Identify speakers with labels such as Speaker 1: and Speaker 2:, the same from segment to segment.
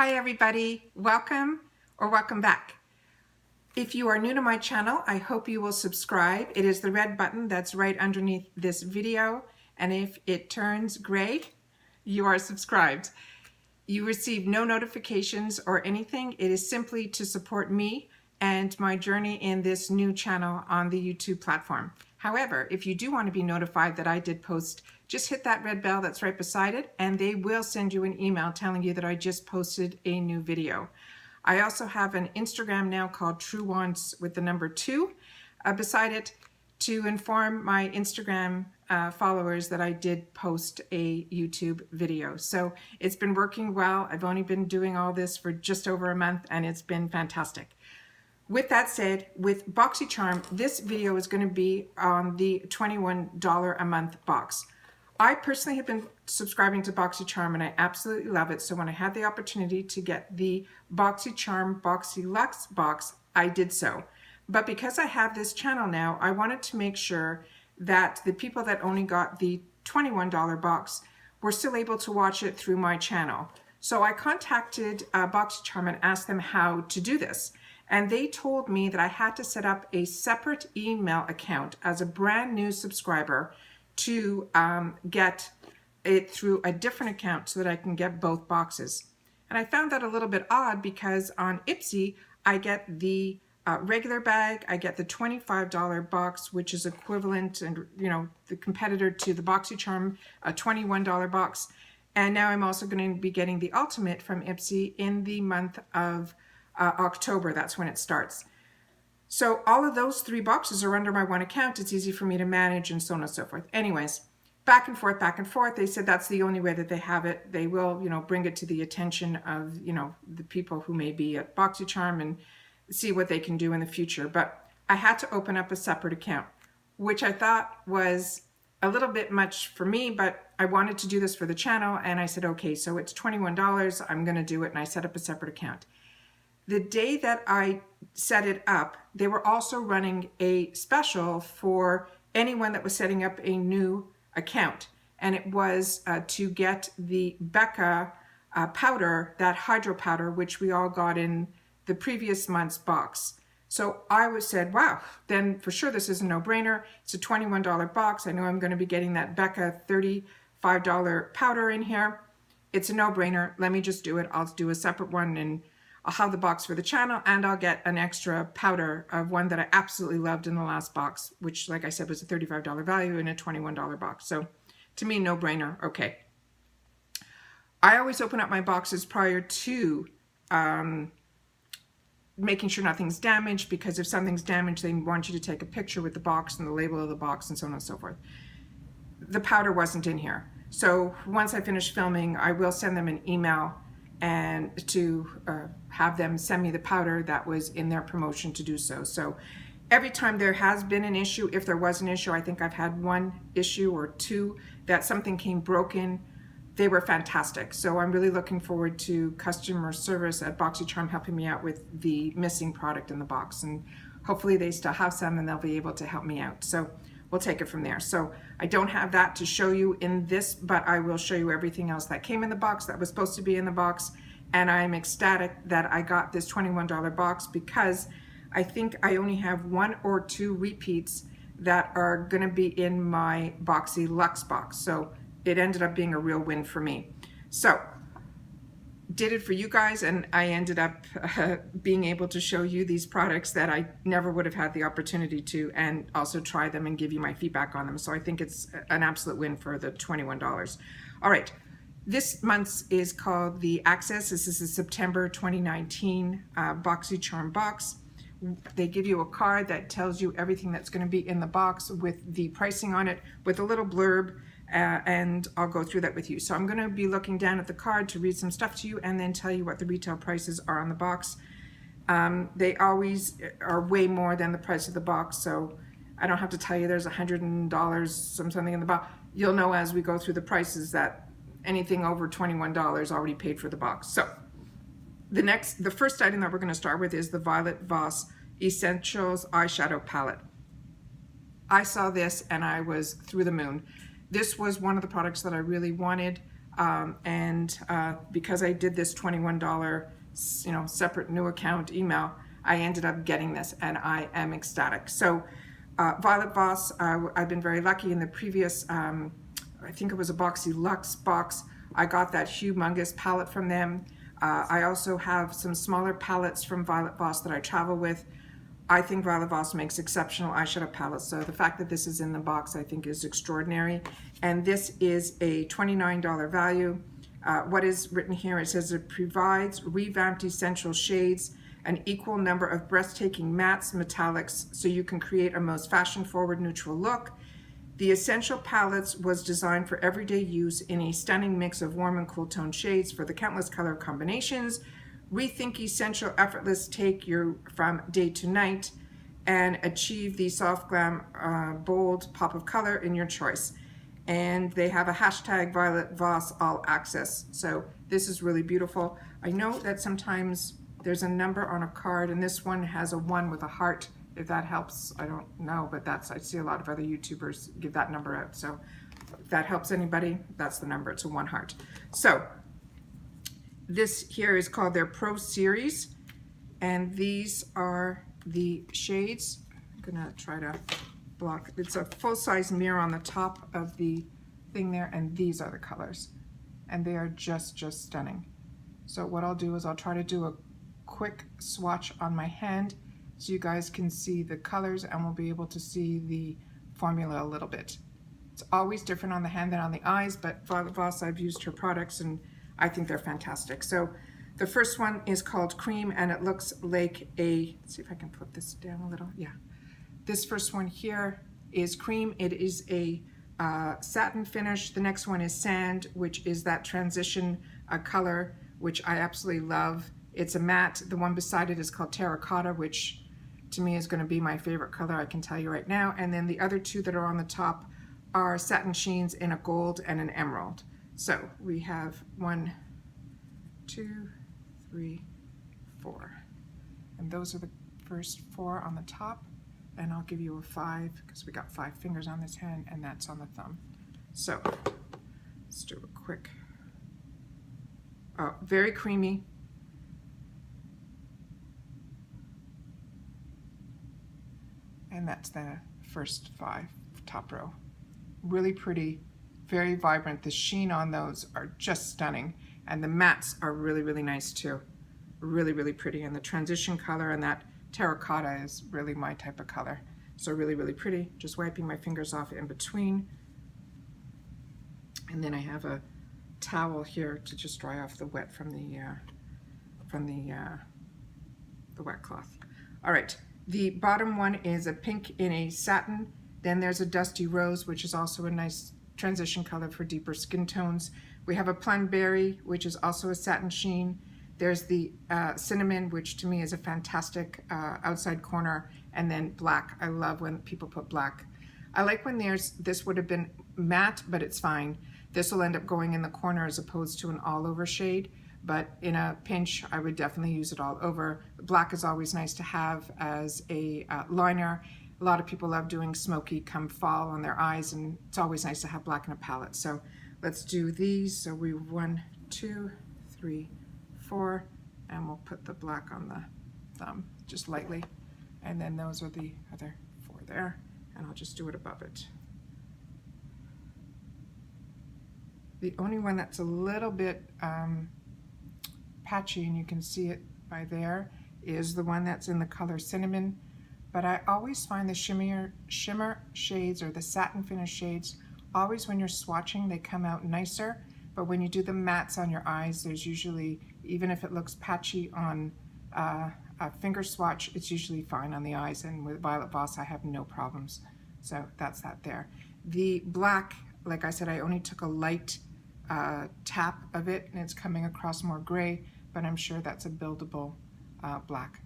Speaker 1: Hi everybody, welcome or welcome back. If you are new to my channel, I hope you will subscribe. It is the red button that's right underneath this video, and if it turns gray, you are subscribed. You receive no notifications or anything. It is simply to support me and my journey in this new channel on the YouTube platform. However, if you do want to be notified that I did post, just hit that red bell that's right beside it and they will send you an email telling you that I just posted a new video. I also have an Instagram now called True Wants with the number 2 beside it to inform my Instagram followers that I did post a YouTube video. So it's been working well. I've only been doing all this for just over a month and it's been fantastic. With that said, with Boxycharm, this video is going to be on the $21 a month box. I personally have been subscribing to Boxycharm and I absolutely love it. So when I had the opportunity to get the Boxycharm Boxy Luxe box, I did so. But because I have this channel now, I wanted to make sure that the people that only got the $21 box were still able to watch it through my channel. So I contacted Boxycharm and asked them how to do this. And they told me that I had to set up a separate email account as a brand new subscriber to get it through a different account so that I can get both boxes. And I found that a little bit odd because on Ipsy, I get the regular bag, I get the $25 box, which is equivalent and, you know, the competitor to the Boxycharm $21 box. And now I'm also going to be getting the ultimate from Ipsy in the month of October. That's when it starts. So all of those 3 boxes are under my one account. It's easy for me to manage and so on and so forth. Anyways, back and forth, back and forth. They said that's the only way that they have it. They will, you know, bring it to the attention of, you know, the people who may be at Boxycharm and see what they can do in the future. But I had to open up a separate account, which I thought was a little bit much for me, but I wanted to do this for the channel. And I said, okay, so it's $21. I'm going to do it. And I set up a separate account. The day that I set it up, they were also running a special for anyone that was setting up a new account. And it was to get the Becca powder, that hydro powder, which we all got in the previous month's box. So I said, wow, then for sure this is a no-brainer. It's a $21 box. I know I'm going to be getting that Becca $35 powder in here. It's a no-brainer. Let me just do it. I'll do a separate one and I'll have the box for the channel and I'll get an extra powder of one that I absolutely loved in the last box, which, like I said, was a $35 value in a $21 box. So to me, no brainer. Okay. I always open up my boxes prior to making sure nothing's damaged, because if something's damaged, they want you to take a picture with the box and the label of the box and so on and so forth. The powder wasn't in here. So once I finish filming, I will send them an email and to have them send me the powder that was in their promotion to do so. So every time there has been an issue, if there was an issue, I think I've had 1 issue or 2 that something came broken. They were fantastic. So I'm really looking forward to customer service at Boxycharm helping me out with the missing product in the box. And hopefully they still have some and they'll be able to help me out. So we'll take it from there. So I don't have that to show you in this, but I will show you everything else that came in the box that was supposed to be in the box. And I'm ecstatic that I got this $21 box because I think I only have 1 or 2 repeats that are going to be in my Boxy Luxe box. So it ended up being a real win for me. So did it for you guys, and I ended up being able to show you these products that I never would have had the opportunity to, and also try them and give you my feedback on them. So I think it's an absolute win for the $21. All right, this month's is called the Access. This is a September 2019 Boxycharm box. They give you a card that tells you everything that's going to be in the box with the pricing on it, with a little blurb. And I'll go through that with you. So I'm going to be looking down at the card to read some stuff to you and then tell you what the retail prices are on the box. They always are way more than the price of the box, so I don't have to tell you there's $100 something in the box. You'll know as we go through the prices that anything over $21 already paid for the box. So the first item that we're going to start with is the Violet Voss Essentials Eyeshadow Palette. I saw this and I was through the moon. This was one of the products that I really wanted. Because I did this $21, separate new account email, I ended up getting this, and I am ecstatic. So Violet Voss, I've been very lucky. In the previous, I think it was a Boxy Luxe box, I got that humongous palette from them. I also have some smaller palettes from Violet Voss that I travel with. I think Violet Voss makes exceptional eyeshadow palettes, so the fact that this is in the box I think is extraordinary. And this is a $29 value. What is written here, it says it provides revamped essential shades, an equal number of breathtaking mattes, metallics, so you can create a most fashion-forward neutral look. The Essential Palettes was designed for everyday use in a stunning mix of warm and cool tone shades for the countless color combinations. Rethink essential, effortless take you from day to night and achieve the soft glam, bold pop of color in your choice. And they have a hashtag Violet Voss all access. So this is really beautiful. I know that sometimes there's a number on a card, and this one has a 1 with a heart. If that helps, I don't know, but I see a lot of other YouTubers give that number out. So if that helps anybody, that's the number. It's a 1 heart. So this here is called their Pro Series, and these are the shades. I'm gonna try to block. It's a full-size mirror on the top of the thing there, and these are the colors, and they are just stunning. So what I'll do is I'll try to do a quick swatch on my hand so you guys can see the colors, and we'll be able to see the formula a little bit. It's always different on the hand than on the eyes, but Violet Voss, I've used her products and I think they're fantastic. So the first one is called Cream, and it looks like let's see if I can put this down a little. Yeah. This first one here is Cream. It is a satin finish. The next one is Sand, which is that transition color, which I absolutely love. It's a matte. The one beside it is called Terracotta, which to me is going to be my favorite color, I can tell you right now. And then the other two that are on the top are satin sheens in a gold and an emerald. So we have 1, 2, 3, 4. And those are the first 4 on the top. And I'll give you a 5 because we got 5 fingers on this hand, and that's on the thumb. So let's do a quick, very creamy. And that's the first 5, top row. Really pretty, very vibrant. The sheen on those are just stunning. And the mattes are really nice too. Really pretty. And the transition color and that terracotta is really my type of color. So really pretty. Just wiping my fingers off in between. And then I have a towel here to just dry off the wet from the wet cloth. All right. The bottom one is a pink in a satin. Then there's a dusty rose, which is also a nice transition color for deeper skin tones. We have a plum berry, which is also a satin sheen. There's the cinnamon, which to me is a fantastic outside corner. And then black. I love when people put black. I like when this would have been matte, but it's fine. This will end up going in the corner as opposed to an all over shade. But in a pinch, I would definitely use it all over. Black is always nice to have as a liner. A lot of people love doing smoky come fall on their eyes, and it's always nice to have black in a palette. So let's do these. So we 1, 2, 3, 4, and we'll put the black on the thumb just lightly. And then those are the other 4 there, and I'll just do it above it. The only one that's a little bit patchy, and you can see it by there, is the one that's in the color cinnamon. But I always find the shimmer shades or the satin finish shades, always when you're swatching, they come out nicer. But when you do the mattes on your eyes, there's usually, even if it looks patchy on a finger swatch, it's usually fine on the eyes. And with Violet Voss, I have no problems. So that's that there. The black, like I said, I only took a light tap of it, and it's coming across more gray, but I'm sure that's a buildable black.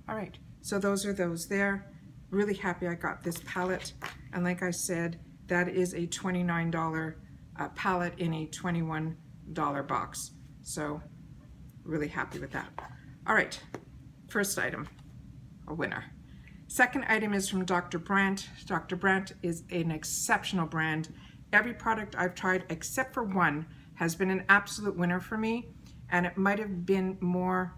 Speaker 1: All right, so those are those there. Really happy I got this palette, and like I said, that is a $29 palette in a $21 box. So really happy with that. All right, first item, a winner. Second item is from Dr. Brandt. Dr. Brandt is an exceptional brand. Every product I've tried except for one has been an absolute winner for me, and it might have been more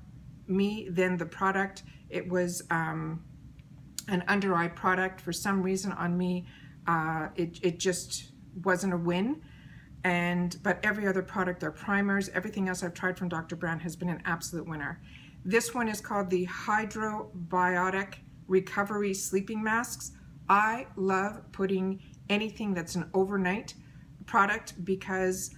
Speaker 1: me than the product. It was an under eye product. For some reason on me, it just wasn't a win. But every other product, their primers, everything else I've tried from Dr. Brandt has been an absolute winner. This one is called the Biotic Recovery Sleeping Masks. I love putting anything that's an overnight product because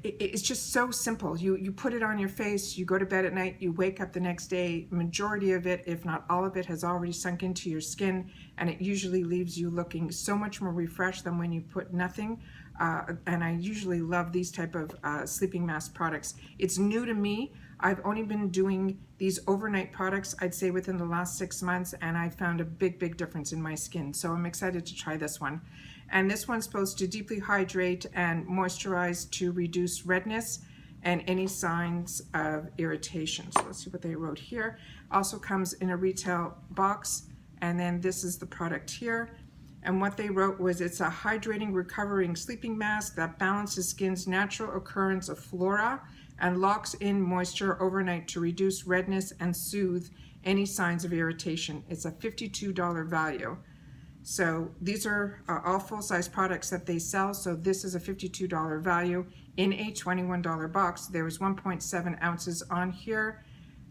Speaker 1: it's just so simple. You put it on your face, you go to bed at night, you wake up the next day, majority of it, if not all of it, has already sunk into your skin, and it usually leaves you looking so much more refreshed than when you put nothing. And I usually love these type of sleeping mask products. It's new to me. I've only been doing these overnight products, I'd say within the last 6 months, and I found a big difference in my skin. So I'm excited to try this one. And this one's supposed to deeply hydrate and moisturize to reduce redness and any signs of irritation. So let's see what they wrote here. Also comes in a retail box, and then this is the product here. And what they wrote was it's a hydrating, recovering sleeping mask that balances skin's natural occurrence of flora and locks in moisture overnight to reduce redness and soothe any signs of irritation. It's a $52 value. So these are all full-size products that they sell. So this is a $52 value in a $21 box. There was 1.7 ounces on here.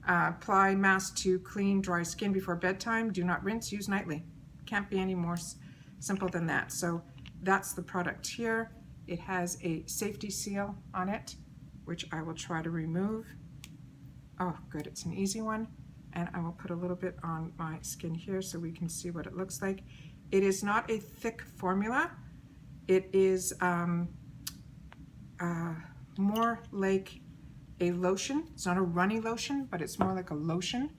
Speaker 1: Apply mask to clean, dry skin before bedtime. Do not rinse, use nightly. Can't be any more simple than that. So that's the product here. It has a safety seal on it, which I will try to remove. Oh, good, it's an easy one. And I will put a little bit on my skin here so we can see what it looks like. It is not a thick formula. It is more like a lotion. It's not a runny lotion, but it's more like a lotion.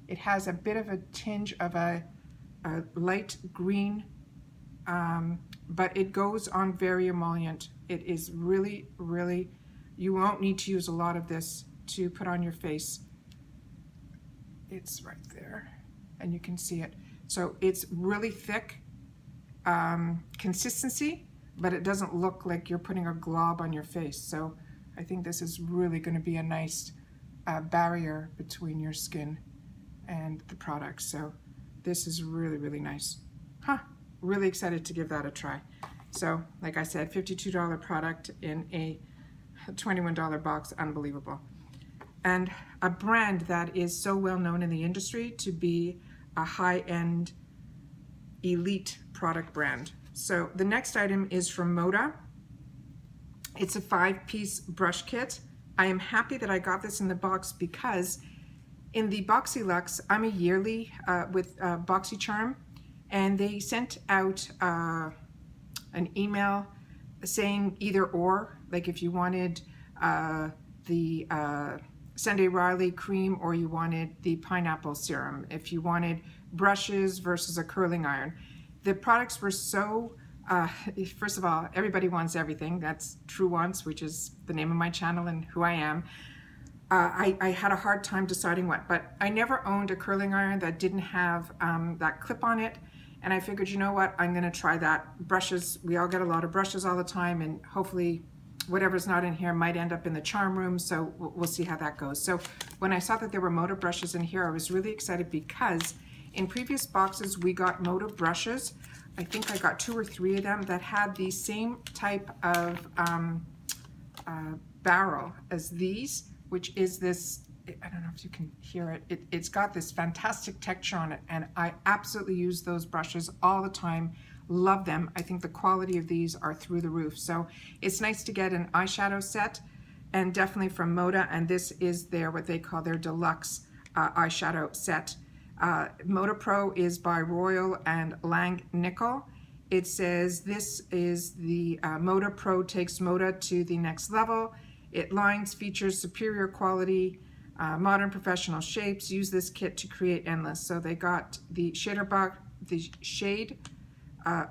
Speaker 1: It has a bit of a tinge of a light green, but it goes on very emollient. It is really, you won't need to use a lot of this to put on your face. It's right there, and you can see it. So it's really thick consistency, but it doesn't look like you're putting a glob on your face. So I think this is really going to be a nice barrier between your skin and the product. So this is really nice. Really excited to give that a try. So like I said, $52 product in a $21 box, unbelievable. And a brand that is so well known in the industry to be a high-end elite product brand. So the next item is from Moda. It's a 5-piece brush kit. I am happy that I got this in the box because in the Boxylux, I'm a yearly with Boxycharm, and they sent out an email saying either or, like if you wanted the Sunday Riley cream or you wanted the pineapple serum, if you wanted brushes versus a curling iron. The products were so, first of all, everybody wants everything. That's True Wants, which is the name of my channel and who I am. I had a hard time deciding what, but I never owned a curling iron that didn't have that clip on it. And I figured, you know what, I'm gonna try that. Brushes, we all get a lot of brushes all the time, and hopefully whatever's not in here might end up in the charm room, so we'll see how that goes. So when I saw that there were Moda brushes in here, I was really excited because in previous boxes we got Moda brushes. I think I got 2 or 3 of them that had the same type of barrel as these, which is this, I don't know if you can hear it. It's got this fantastic texture on it, and I absolutely use those brushes all the time. Love them. I think the quality of these are through the roof. So it's nice to get an eyeshadow set, and definitely from Moda, and this is their, what they call their deluxe eyeshadow set. Moda Pro is by Royal and Lang Nickel. It says this is the Moda Pro takes Moda to the next level. It lines, features superior quality, modern professional shapes. Use this kit to create endless. So they got the shader box, the shade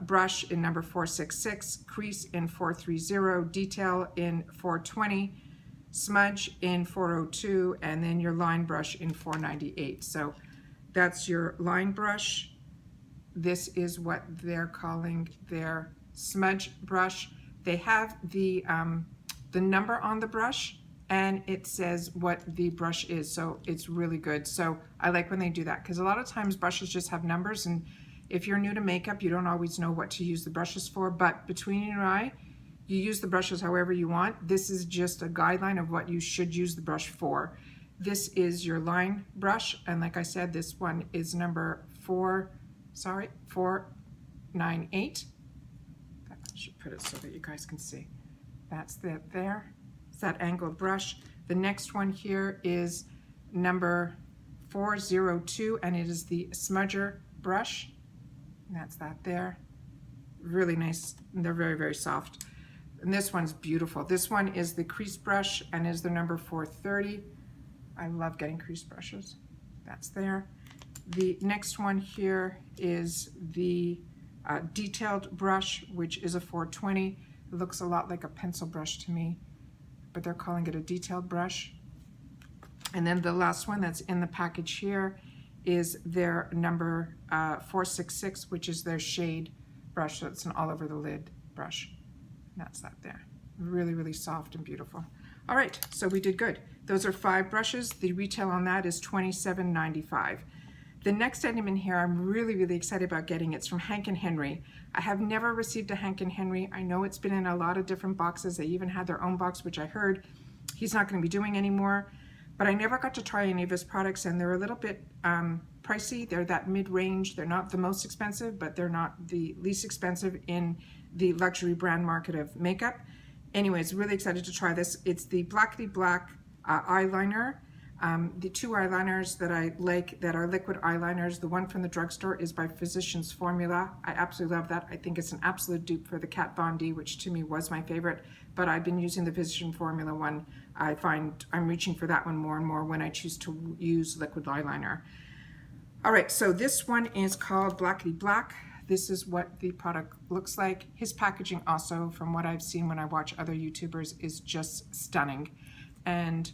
Speaker 1: brush in number 466, crease in 430, detail in 420, smudge in 402, and then your line brush in 498. So that's your line brush. This is what they're calling their smudge brush. They have the the number on the brush and it says what the brush is. So it's really good. So I like when they do that, because a lot of times brushes just have numbers, and if you're new to makeup, you don't always know what to use the brushes for, but between you and I, you use the brushes however you want. This is just a guideline of what you should use the brush for. This is your line brush, and like I said, this one is number 498. I should put it so that you guys can see. That's that there. It's that angled brush. The next one here is number 402, and it is the smudger brush. And that's that there. Really nice. They're very, very soft. And this one's beautiful. This one is the crease brush and is the number 430. I love getting crease brushes. That's there. The next one here is the detailed brush, which is a 420. It looks a lot like a pencil brush to me, but they're calling it a detailed brush. And then the last one that's in the package here is their number 466, which is their shade brush. So it's an all over the lid brush. And that's that there. Really, really soft and beautiful. All right, so we did good. Those are 5 brushes. The retail on that is $27.95. The next item in here, I'm really, really excited about getting. It's from Hank and Henry. I have never received a Hank and Henry. I know it's been in a lot of different boxes. They even had their own box, which I heard he's not going to be doing anymore. But I never got to try any of his products, and they're a little bit pricey. They're that mid-range. They're not the most expensive, but they're not the least expensive in the luxury brand market of makeup. Anyways, really excited to try this. It's the Blickity Black eyeliner. The 2 eyeliners that I like that are liquid eyeliners, the one from the drugstore is by Physicians Formula. I absolutely love that. I think it's an absolute dupe for the Kat Von D, which to me was my favorite, but I've been using the Physician Formula one. I find I'm reaching for that one more and more when I choose to use liquid eyeliner. All right, so this one is called Blickity Black. This is what the product looks like. His packaging also, from what I've seen when I watch other YouTubers, is just stunning. And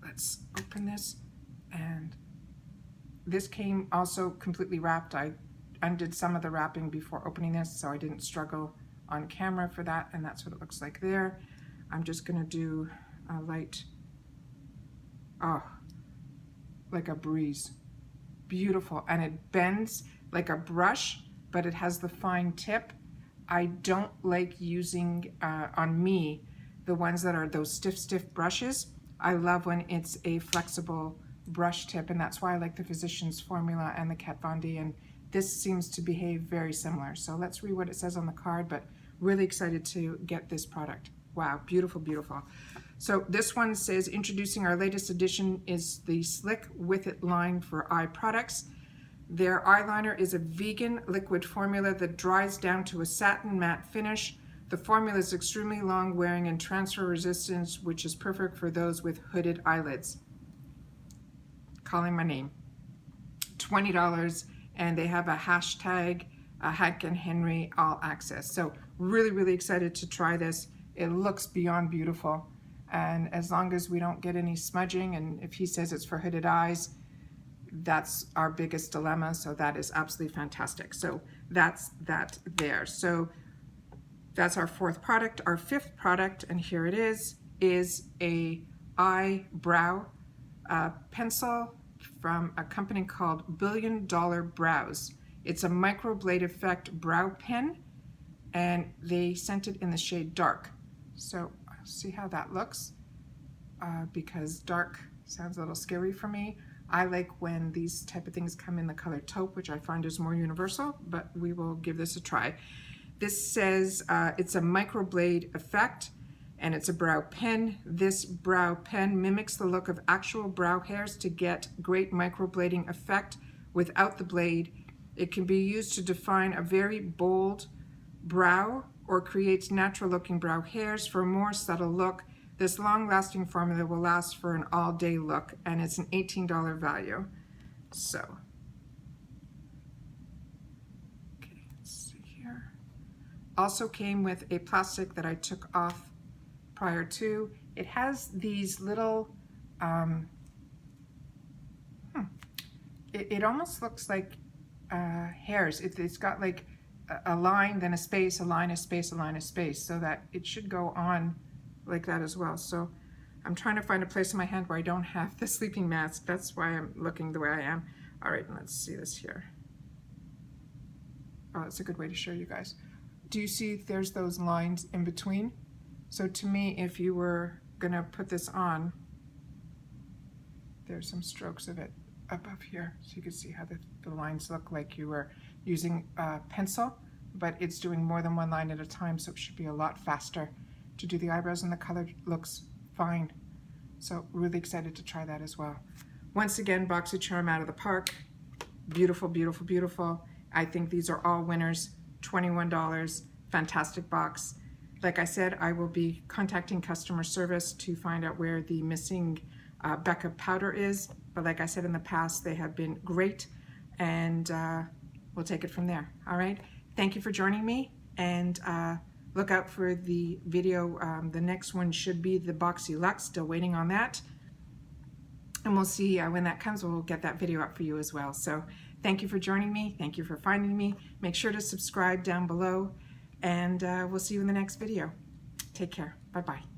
Speaker 1: let's open this. And this came also completely wrapped. I undid some of the wrapping before opening this, so I didn't struggle on camera for that. And that's what it looks like there. I'm just gonna do a light, like a breeze. Beautiful, and it bends like a brush, but it has the fine tip. I don't like using on me the ones that are those stiff brushes. I love when it's a flexible brush tip, and that's why I like the Physicians Formula and the Kat Von D, and this seems to behave very similar. So let's read what it says on the card, but really excited to get this product. Wow, beautiful, beautiful. So this one says, introducing our latest addition is the Slick With It line for eye products. Their eyeliner is a vegan liquid formula that dries down to a satin matte finish. The formula is extremely long wearing and transfer resistant, which is perfect for those with hooded eyelids. Calling my name. $20, and they have a hashtag, Hank and Henry all access. So really, really excited to try this. It looks beyond beautiful. And as long as we don't get any smudging, and if he says it's for hooded eyes, that's our biggest dilemma. So that is absolutely fantastic. So that's that there. So that's our 4th product. Our 5th product, and here it is a eyebrow pencil from a company called $1 Billion Brows. It's a microblade effect brow pen, and they sent it in the shade dark. So see how that looks, because dark sounds a little scary for me. I like when these type of things come in the color taupe, which I find is more universal, but we will give this a try. This says it's a microblade effect, and it's a brow pen. This brow pen mimics the look of actual brow hairs to get great microblading effect without the blade. It can be used to define a very bold brow or creates natural looking brow hairs for a more subtle look. This long-lasting formula will last for an all-day look, and it's an $18 value. So, okay, let's see here. Also came with a plastic that I took off prior to. It has these little, it almost looks like hairs. It's got like a line, then a space, a line, a space, a line, a space, so that it should go on like that as well. So I'm trying to find a place in my hand where I don't have the sleeping mask. That's why I'm looking the way I am. All right, let's see this here. Oh, that's a good way to show you guys. Do you see there's those lines in between? So to me, if you were gonna put this on, there's some strokes of it above here. So you can see how the lines look like you were using a pencil, but it's doing more than one line at a time, so it should be a lot faster to do the eyebrows, and the color looks fine. So really excited to try that as well. Once again, Boxycharm out of the park. Beautiful, beautiful, beautiful. I think these are all winners. $21, fantastic box. Like I said, I will be contacting customer service to find out where the missing Becca powder is. But like I said in the past, they have been great, and we'll take it from there. All right. Thank you for joining me, and look out for the video. The next one should be the Boxy Luxe. Still waiting on that. And we'll see when that comes, we'll get that video up for you as well. So thank you for joining me. Thank you for finding me. Make sure to subscribe down below, and we'll see you in the next video. Take care. Bye-bye.